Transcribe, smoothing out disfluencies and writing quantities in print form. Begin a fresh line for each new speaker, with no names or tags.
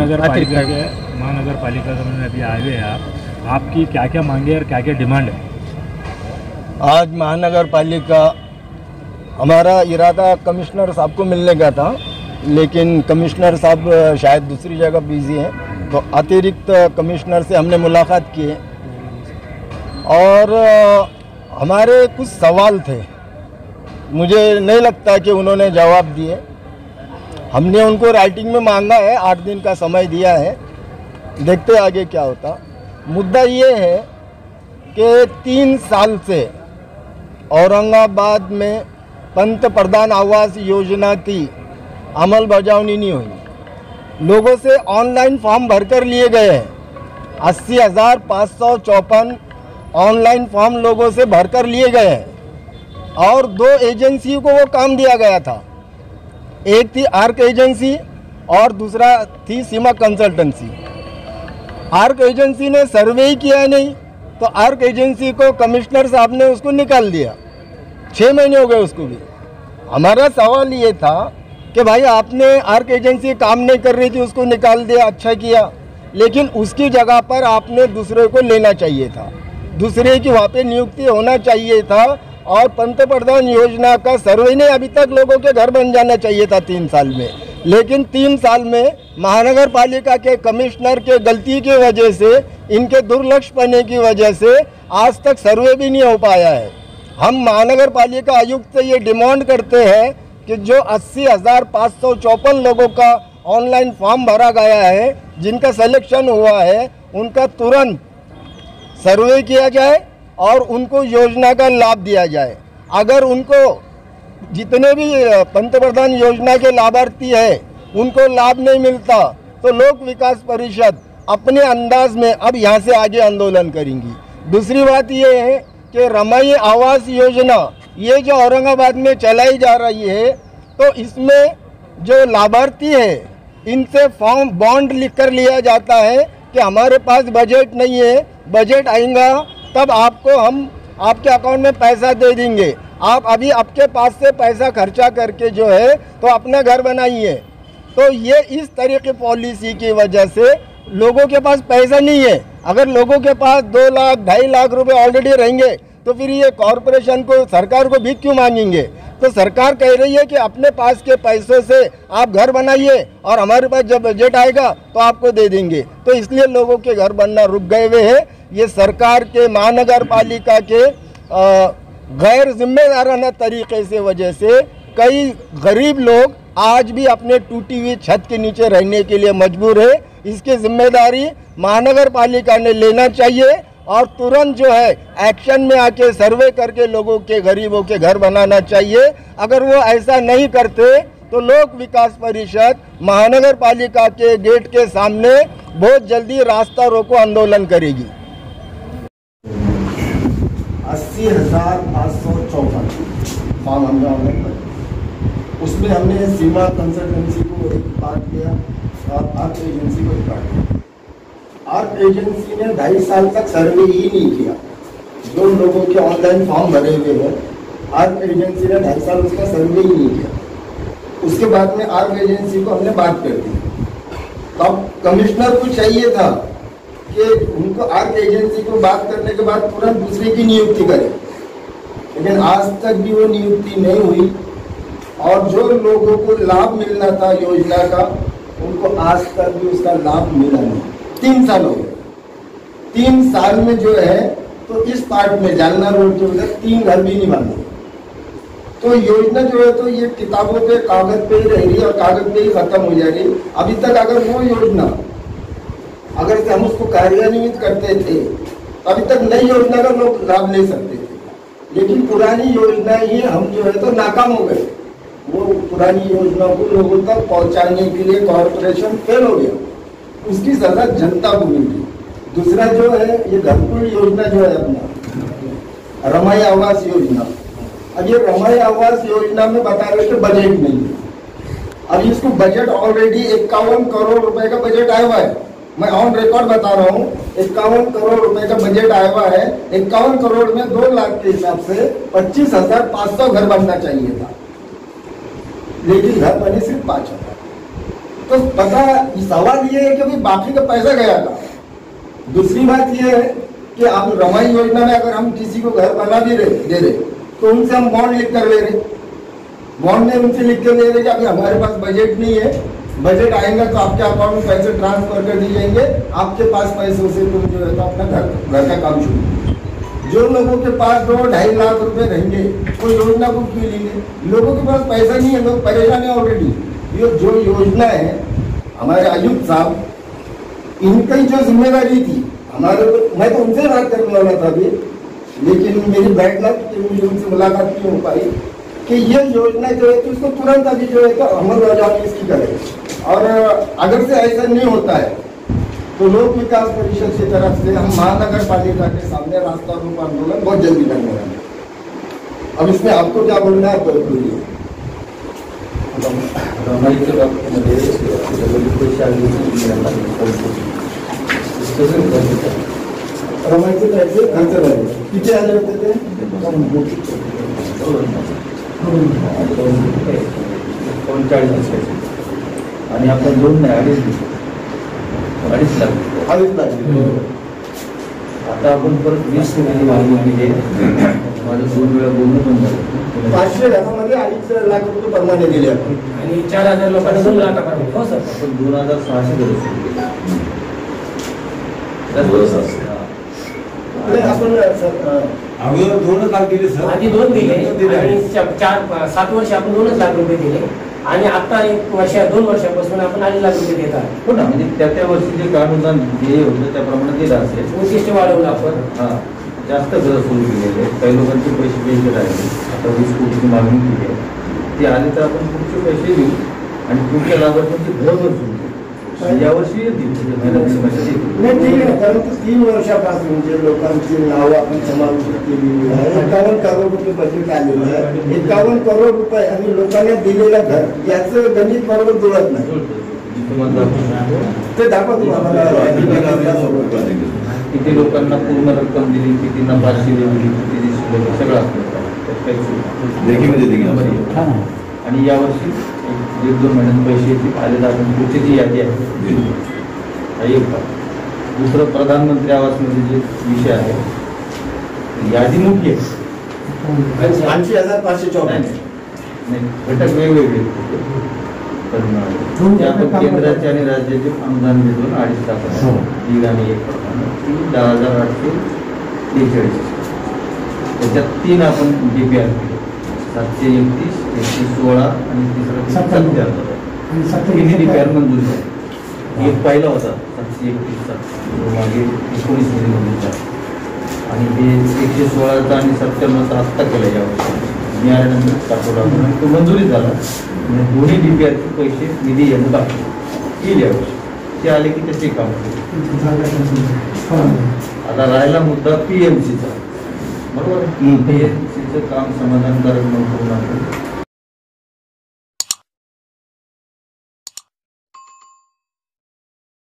महानगर पालिका में अभी आए हुए हैं आपकी क्या क्या मांगे और क्या क्या डिमांड है?
आज महानगर पालिका हमारा इरादा कमिश्नर साहब को मिलने का था, लेकिन कमिश्नर साहब शायद दूसरी जगह बिजी हैं, तो अतिरिक्त कमिश्नर से हमने मुलाकात की और हमारे कुछ सवाल थे, मुझे नहीं लगता कि उन्होंने जवाब दिए। हमने उनको राइटिंग में मांगा है, 8 दिन का समय दिया है, देखते आगे क्या होता। मुद्दा ये है कि 3 साल से औरंगाबाद में पंत प्रधान आवास योजना की अमल बजावनी नहीं हुई। लोगों से ऑनलाइन फॉर्म भरकर लिए गए हैं, 80,554 ऑनलाइन फॉर्म लोगों से भरकर लिए गए हैं और 2 एजेंसी को वो काम दिया गया था। एक थी आर्क एजेंसी और दूसरा थी सीमा कंसल्टेंसी। आर्क एजेंसी ने सर्वे ही किया नहीं, तो आर्क एजेंसी को कमिश्नर साहब ने उसको निकाल दिया। 6 महीने हो गए उसको भी। हमारा सवाल ये था कि भाई आपने आर्क एजेंसी काम नहीं कर रही थी, उसको निकाल दिया, अच्छा किया, लेकिन उसकी जगह पर आपने दूसरे को लेना चाहिए था, दूसरे की वहाँ पे नियुक्ति होना चाहिए था और पंत प्रधान योजना का सर्वे ने अभी तक लोगों के घर बन जाना चाहिए था 3 साल में। लेकिन 3 साल में महानगर पालिका के कमिश्नर के गलती की वजह से, इनके दुर्लक्षपने की वजह से आज तक सर्वे भी नहीं हो पाया है। हम महानगर पालिका आयुक्त से ये डिमांड करते हैं कि जो 80,554 लोगों का ऑनलाइन फॉर्म भरा गया है, जिनका सिलेक्शन हुआ है, उनका तुरंत सर्वे किया जाए और उनको योजना का लाभ दिया जाए। अगर उनको जितने भी पंत प्रधान योजना के लाभार्थी हैं उनको लाभ नहीं मिलता तो लोक विकास परिषद अपने अंदाज में अब यहाँ से आगे आंदोलन करेंगी। दूसरी बात ये है कि रमाई आवास योजना ये जो औरंगाबाद में चलाई जा रही है, तो इसमें जो लाभार्थी है इनसे फॉर्म बॉन्ड लिख कर लिया जाता है कि हमारे पास बजट नहीं है, बजट आएगा तब आपको हम आपके अकाउंट में पैसा दे देंगे, आप अभी आपके पास से पैसा खर्चा करके जो है तो अपना घर बनाइए। तो ये इस तरह की पॉलिसी की वजह से लोगों के पास पैसा नहीं है। अगर लोगों के पास 2 लाख 2.5 लाख रुपए ऑलरेडी रहेंगे तो फिर ये कॉरपोरेशन को, सरकार को भीख क्यों मांगेंगे? तो सरकार कह रही है कि अपने पास के पैसों से आप घर बनाइए और हमारे पास जब बजट आएगा तो आपको दे देंगे। तो इसलिए लोगों के घर बनना रुक गए हुए हैं। ये सरकार के, महानगर पालिका के गैर जिम्मेदाराना तरीके से वजह से कई गरीब लोग आज भी अपने टूटी हुई छत के नीचे रहने के लिए मजबूर है। इसकी जिम्मेदारी महानगर पालिका ने लेना चाहिए और तुरंत जो है एक्शन में आके सर्वे करके लोगों के, गरीबों के घर बनाना चाहिए। अगर वो ऐसा नहीं करते तो लोक विकास परिषद महानगर पालिका के गेट के सामने बहुत जल्दी रास्ता रोको आंदोलन करेगी।
80,554 फॉर्म हमने ऑनलाइन भरे, उसमें हमने सीमा कंसल्टेंसी को एक पार्ट दिया और आर्क एजेंसी को एक पार्ट दिया। आर्क एजेंसी ने 2.5 साल तक सर्वे ही नहीं किया। जो लोगों के ऑनलाइन फॉर्म भरे हुए हैं, आर्क एजेंसी ने 2.5 साल उसका सर्वे ही नहीं किया। उसके बाद में आर्क एजेंसी को हमने बात कर दी। तो अब कमिश्नर को चाहिए था कि उनको आर्क एजेंसी को बात करने के बाद तुरंत दूसरे की नियुक्ति करें, लेकिन आज तक भी वो नियुक्ति नहीं हुई और जो लोगों को लाभ मिलना था योजना का, उनको आज तक भी उसका लाभ मिला नहीं। 3 साल हो गए। 3 साल में जो है तो इस पार्ट में जालना रोड के उधर 3 घर भी नहीं बने। तो योजना जो है तो ये किताबों पे, कागज पे ही रह रही और कागज पे ही खत्म हो जा रही। अभी तक अगर वो योजना अगर से हम उसको कार्यान्वित करते थे तो अभी तक नई योजना का लोग लाभ ले सकते थे, लेकिन पुरानी योजना ही हम जो है तो नाकाम हो गए। वो पुरानी योजना को लोगों तक पहुंचाने के लिए कॉर्पोरेशन फेल हो गया, उसकी सजा जनता को मिली। दूसरा जो है ये घरकुल योजना जो है अपना रमाई आवास योजना, अब ये रमाई आवास योजना में बता रहे थे बजट नहीं है। अब इसको बजट ऑलरेडी 51 करोड़ रुपए का बजट आया हुआ है। मैं ऑन रिकॉर्ड बता रहा हूँ, 51 करोड़ रुपए का बजट आया हुआ है। 51 करोड़ में 2 लाख के हिसाब से 25,500 घर बनना चाहिए था, लेकिन घर बने सिर्फ 5,000। तो पता सवाल ये है कि भाई बाकी का पैसा गया था। दूसरी बात ये है कि आप रमाई योजना में अगर हम किसी को घर बना भी दे रहे तो उनसे हम बॉन्ड लिख कर ले रहे, बॉन्ड में उनसे लिख कर ले रहे कि अभी हमारे पास बजट नहीं है, बजट आएगा तो आपके अकाउंट में पैसे ट्रांसफर कर दिए जाएंगे, आपके पास पैसों से तुम जो है तो अपना घर का काम शुरू। जो लोगों के पास 2-2.5 लाख रुपए रहेंगे वो योजना को क्यों लेंगे? लोगों के पास पैसा नहीं है, लोग परेशान है ऑलरेडी। ये जो योजना है हमारे आयुक्त साहब, इनकी जो जिम्मेदारी थी हमारे, मैं तो उनसे बात करने वाला था अभी, लेकिन मेरी बैड लक कि मुझे उनसे मुलाकात नहीं हो पाई कि ये योजना जो है तो उसको तुरंत अभी जो है तो अमल रजानी इसकी करें। और अगर से ऐसा नहीं होता है तो लोक विकास परिषद की तरफ से हम महानगर पालिका के सामने रास्ता रोको आंदोलन बहुत जल्दी करने वाले हैं। अब इसमें आपको क्या बोलना है? रमाईचे पैसे खर्च झाले, किती आले होते ते?
39 आणि आपण 2 नाही 2.5 लाख.
2.5 लाख.
आता आपण परत 20 कोटी मागणी केली आहे. माझं 2 वेळा बोलणं पण झालं.
500 घरामध्ये 2.5 लाख रुपये परवाने दिले आपण
आणि 4,000 लोकांना 2 लाखापर्यंत. हो सर,
आपण 2,600 दिले.
आपण
अगोदर 2 लाख दिले सर.
आधी 2 दिले आणि 4-7 वर्ष आपण 2 लाख रुपये दिले आणि आता 2 वर्षापासून आपण 2.5 लाख रुपये देत आहोत.
हो ना, म्हणजे त्या वर्षी जे काय अनुदान जे होतं त्याप्रमाणे दिलं असेल.
उद्दिष्ट वाढवलं आपण.
हां, जास्त घरं सुरू केलेले आहेत. काही लोकांचे पैसे द्यायचे राहिले. आता 20 कोटीची मागणी केली आहे. ते आले तर आपण पुढचे पैसे देऊ आणि पुढच्या लाभार्थ्यांची घरं पण सुरू करू. यावर्षी येतील
नाही, ठीक आहे. परंतु 3 वर्षापासून जे लोकांची नावं आपण समाविष्ट केलेली आहे, 51 करोड रुपये बजेट आलेलं आहे. 51 करोड रुपये आणि लोकांना दिलेलं घर, याचं गणित बरोबर जुळत नाही. ते दाखवा तुम्हाला
किती लोकांना पूर्ण रक्कम दिली, कितींना 500 दिली, किती दिली, सगळं असतं. आणि यावर्षी 1-2 महिन्यात पैसे आले तर आपण पुढची जी यादी आहे एक. दुसरं प्रधानमंत्री आवासमध्ये जे विषय आहे यादी मोठी आहे.
80,514
नाही, घटक वेगवेगळे पण आपण केंद्राचे आणि राज्याचे अनुदान देतो 2.5 लाख. 1 आणि 1 10,843. त्याच्यात 3 आपण DPR केले. 731, 116 आणि तिसरा 70 DPR मंजूर झाले. एक पहिला होता 731चा, मागे 19 मध्ये मंजूर झाला आणि ते 116चा आणि 97चा आत्ता केला यावर्षी. मी आल्यानंतर पाठवला आणि तो मंजुरी झाला. दोन्ही DPRचे पैसे निधी येणं बाकी येईल यावर्षी. ते आले की त्याचे काम आता राहिला मुद्दा PMCचा. बरोबर, PMCचं काम समाधानकारक न करून आपण